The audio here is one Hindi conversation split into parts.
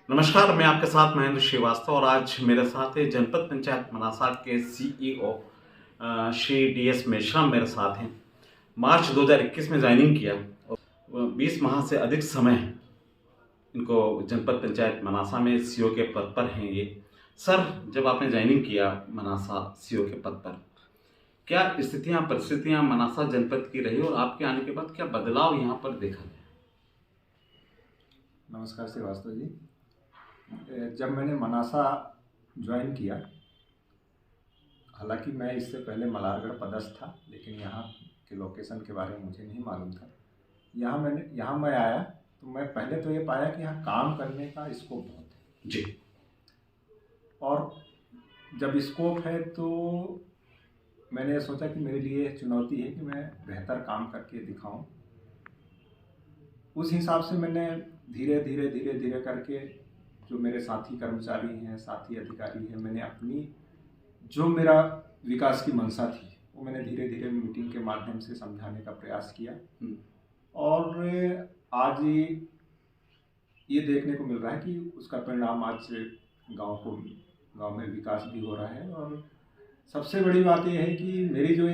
नमस्कार, मैं आपके साथ महेंद्र श्रीवास्तव और आज मेरे साथ है जनपद पंचायत मनासा के सीईओ श्री डीएस मेश्राम मेरे साथ हैं। मार्च 2021 में ज्वाइनिंग किया और 20 माह से अधिक समय इनको जनपद पंचायत मनासा में सीईओ के पद पर हैं ये। सर, जब आपने ज्वाइनिंग किया मनासा सीईओ के पद पर, क्या स्थितियाँ परिस्थितियाँ मनासा जनपद की रही और आपके आने के बाद क्या बदलाव यहाँ पर देखा गया? नमस्कार श्रीवास्तव जी। जब मैंने मनासा ज्वाइन किया, हालांकि मैं इससे पहले मलारगढ़ पदस्थ था, लेकिन यहाँ के लोकेशन के बारे में मुझे नहीं मालूम था। यहाँ मैं आया तो मैं पहले तो ये पाया कि यहाँ काम करने का स्कोप बहुत है जी। और जब स्कोप है तो मैंने सोचा कि मेरे लिए चुनौती है कि मैं बेहतर काम करके दिखाऊं। उस हिसाब से मैंने धीरे धीरे करके जो मेरे साथी कर्मचारी हैं, साथी अधिकारी हैं, मैंने अपनी जो मेरा विकास की मंशा थी वो मैंने धीरे धीरे मीटिंग के माध्यम से समझाने का प्रयास किया। और आज ये देखने को मिल रहा है कि उसका परिणाम आज गांव में विकास भी हो रहा है। और सबसे बड़ी बात यह है कि मेरी जो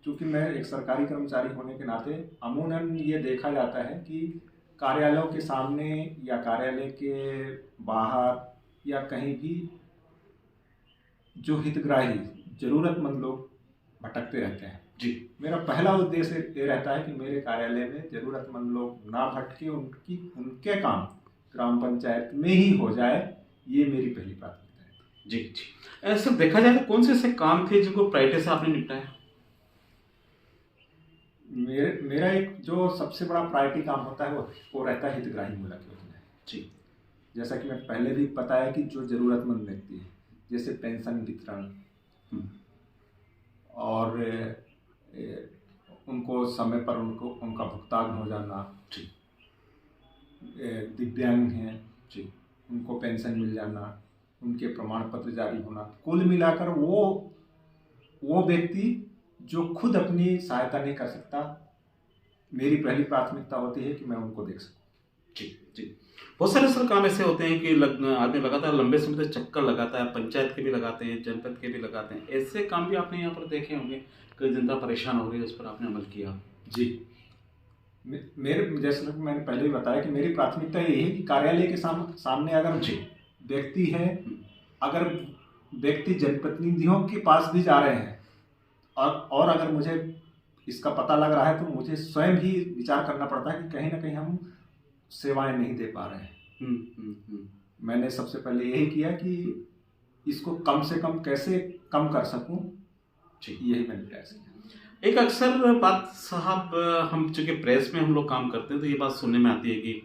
चूँकि मैं एक सरकारी कर्मचारी होने के नाते अमूमन ये देखा जाता है कि कार्यालयों के सामने या कार्यालय के बाहर या कहीं भी जो हितग्राही ज़रूरतमंद लोग भटकते रहते हैं। जी। मेरा पहला उद्देश्य ये रहता है कि मेरे कार्यालय में ज़रूरतमंद लोग ना भटके, उनके काम ग्राम पंचायत में ही हो जाए, ये मेरी पहली प्राथमिकता है। जी जी। ऐसा देखा जाए तो कौन से ऐसे काम थे जिनको प्रायोरिटी से आपने निपटाया? मेरा एक जो सबसे बड़ा प्रायोरिटी काम होता है वो रहता है हितग्राही मूलक योजना। जी। जैसा कि मैं पहले भी बताया कि जो ज़रूरतमंद व्यक्ति है, जैसे पेंशन वितरण और उनको समय पर उनका भुगतान हो जाना, दिव्यांग हैं जी, उनको पेंशन मिल जाना, उनके प्रमाण पत्र जारी होना, कुल मिलाकर वो व्यक्ति जो खुद अपनी सहायता नहीं कर सकता, मेरी पहली प्राथमिकता होती है कि मैं उनको देख सकूं। जी जी। बहुत सारे सर काम ऐसे होते हैं कि आदमी लगातार लंबे समय तक चक्कर लगाता है, पंचायत के भी लगाते हैं, जनपद के भी लगाते हैं। ऐसे काम भी आपने यहाँ पर देखे होंगे कि जनता परेशान हो रही है, उस पर आपने अमल किया? जी। मेरे जैसे मैंने पहले भी बताया कि मेरी प्राथमिकता यही है कि कार्यालय के सामने अगर व्यक्ति है, अगर व्यक्ति जनप्रतिनिधियों के पास भी जा रहे हैं और अगर मुझे इसका पता लग रहा है तो मुझे स्वयं ही विचार करना पड़ता है कि कहीं ना कहीं हम सेवाएं नहीं दे पा रहे हैं। मैंने सबसे पहले यही किया कि इसको कम से कम कैसे कम कर सकूं, यही मैंने प्रयास किया। एक अक्सर बात साहब, हम चूँकि प्रेस में हम लोग काम करते हैं तो ये बात सुनने में आती है कि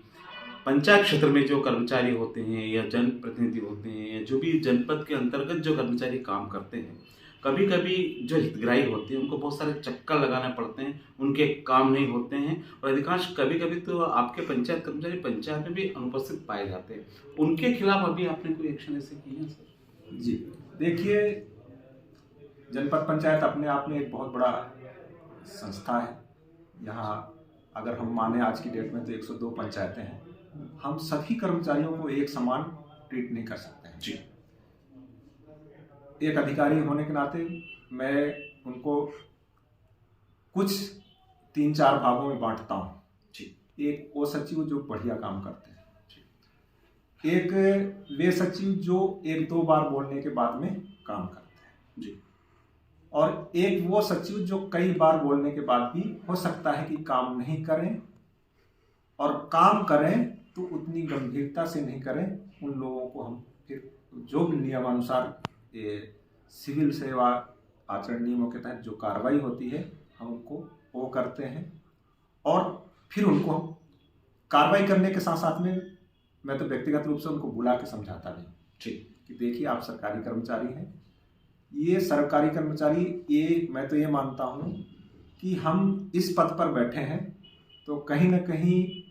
पंचायत क्षेत्र में जो कर्मचारी होते हैं या जनप्रतिनिधि होते हैं या जो भी जनपद के अंतर्गत जो कर्मचारी काम करते हैं, कभी कभी जो हितग्राही होते हैं उनको बहुत सारे चक्कर लगाने पड़ते हैं, उनके काम नहीं होते हैं और अधिकांश कभी कभी तो आपके पंचायत कर्मचारी पंचायत में भी अनुपस्थित पाए जाते हैं। उनके खिलाफ अभी आपने कोई एक्शन ऐसे किए हैं सर? जी, देखिए, जनपद पंचायत अपने आप में एक बहुत बड़ा संस्था है। यहाँ अगर हम माने आज की डेट में तो 102 पंचायतें हैं। हम सभी कर्मचारियों को एक समान ट्रीट नहीं कर सकते हैं। जी। एक अधिकारी होने के नाते मैं उनको कुछ 3-4 भागों में बांटता हूँ। जी। एक वो सचिव जो बढ़िया काम करते हैं, एक वे सचिव जो 1-2 बार बोलने के बाद में काम करते हैं जी, और एक वो सचिव जो कई बार बोलने के बाद भी हो सकता है कि काम नहीं करें, और काम करें तो उतनी गंभीरता से नहीं करें। उन लोगों को हम फिर जो भी नियमानुसार सिविल सेवा आचरण नियमों के तहत जो कार्रवाई होती है हम उनको वो करते हैं। और फिर उनको कार्रवाई करने के साथ साथ में मैं तो व्यक्तिगत रूप से उनको बुला के समझाता भी कि देखिए, आप सरकारी कर्मचारी हैं, ये सरकारी कर्मचारी, ये मैं तो ये मानता हूँ कि हम इस पद पर बैठे हैं तो कहीं ना कहीं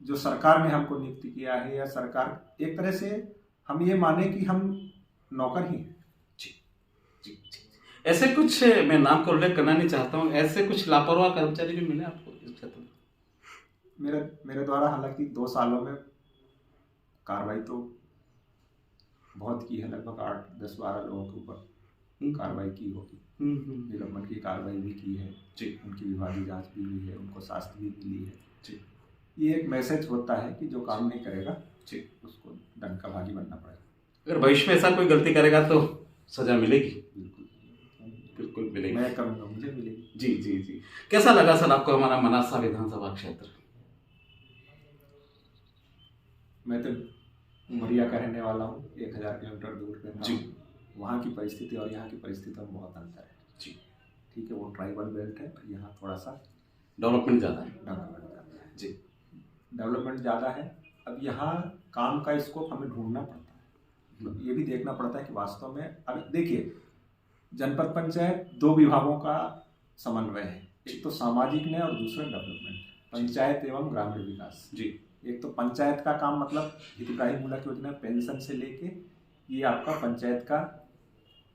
जो सरकार ने हमको नियुक्ति किया है, या सरकार एक तरह से हम ये माने कि हम नौकर ही हैं। जी जी जी। ऐसे कुछ, मैं नाम का उल्लेख करना नहीं चाहता हूँ, ऐसे कुछ लापरवाह कर्मचारी भी मिले आपको इस क्षेत्र में? मेरे द्वारा हालांकि 2 सालों में कार्रवाई तो बहुत की है, लगभग 8-10-12 लोगों के ऊपर कार्रवाई की होगी। निलंबन की कार्रवाई भी की है जी। उनकी विभागीय जांच भी हुई है, उनको शास्ति भी मिली है जी। ये एक मैसेज होता है कि जो काम नहीं करेगा जी, उसको दंड का भागी बनना पड़ेगा। अगर भविष्य में ऐसा कोई गलती करेगा तो सजा मिलेगी। बिल्कुल बिल्कुल मिलेगी। मैं करूँगा, मुझे मिलेगी। जी जी जी। कैसा लगा सर आपको हमारा मनासा विधानसभा क्षेत्र? मैं तो उमरिया का रहने वाला हूँ, 1000 किलोमीटर दूर रहता जी। हूँ। वहाँ की परिस्थिति और यहाँ की परिस्थिति में बहुत अंतर है। जी। ठीक है, वो ट्राइबल बेल्ट है, यहाँ थोड़ा सा डेवलपमेंट ज़्यादा है। जी। डेवलपमेंट ज़्यादा है। अब यहाँ काम का स्कोप हमें ढूंढना पड़ता है, ये भी देखना पड़ता है कि वास्तव में, अब देखिए जनपद पंचायत 2 विभागों का समन्वय है, एक तो सामाजिक न्याय और दूसरा डेवलपमेंट, पंचायत एवं ग्रामीण विकास। जी। एक तो पंचायत का काम मतलब हितग्राही मूलक योजना, पेंशन से लेके ये आपका पंचायत का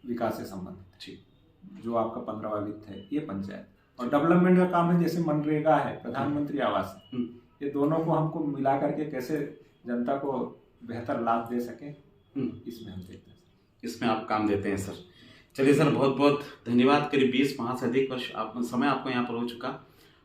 विकास से संबंधित है, जो आपका 15वां वित्त है ये पंचायत, और डेवलपमेंट का काम है जैसे मनरेगा है, प्रधानमंत्री आवास है, ये दोनों को हमको मिला करके कैसे जनता को बेहतर लाभ दे सके, इसमें हम देखते हैं। इसमें आप काम देते हैं सर। चलिए सर, बहुत बहुत धन्यवाद। करीब 20 माह से अधिक वर्ष समय आपको यहाँ पर हो चुका।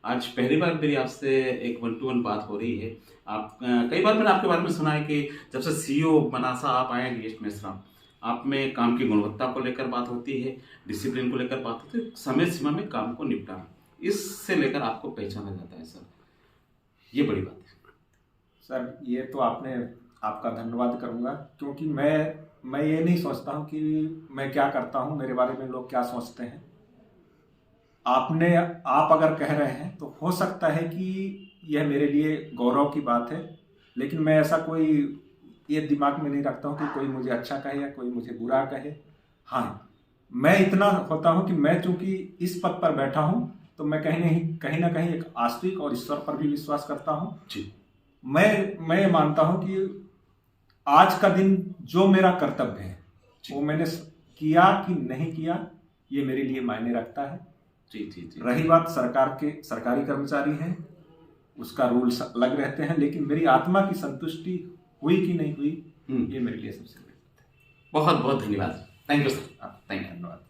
आज पहली बार मेरी आपसे एक 1-to-1 बात हो रही है। आप कई बार मैंने आपके बारे में सुना है कि जब से CEO मनासा आप आए गिरीश मेश्राम, आप में काम की गुणवत्ता को लेकर बात होती है, डिसिप्लिन को लेकर बात होती है, समय सीमा में काम को निपटाना, इससे लेकर आपको पहचाना जाता है सर, ये बड़ी बात है। सर ये तो आपका धन्यवाद करूँगा, क्योंकि मैं ये नहीं सोचता हूँ कि मैं क्या करता हूँ, मेरे बारे में लोग क्या सोचते हैं। आप अगर कह रहे हैं तो हो सकता है कि यह मेरे लिए गौरव की बात है, लेकिन मैं ऐसा कोई ये दिमाग में नहीं रखता हूँ कि कोई मुझे अच्छा कहे या कोई मुझे बुरा कहे। हाँ, मैं इतना होता हूँ कि मैं चूँकि इस पद पर बैठा हूँ तो मैं कहीं ना कहीं एक आस्तिक और ईश्वर पर भी विश्वास करता हूँ जी। मैं मानता हूँ कि आज का दिन जो मेरा कर्तव्य है वो मैंने किया कि नहीं किया, ये मेरे लिए मायने रखता है। जी जी जी। रही बात सरकारी कर्मचारी हैं, उसका रूल्स अलग रहते हैं, लेकिन मेरी आत्मा की संतुष्टि हुई कि नहीं हुई, ये मेरे लिए सबसे बड़ी बात है। बहुत बहुत धन्यवाद। Thank you sir. Thank you, धन्यवाद।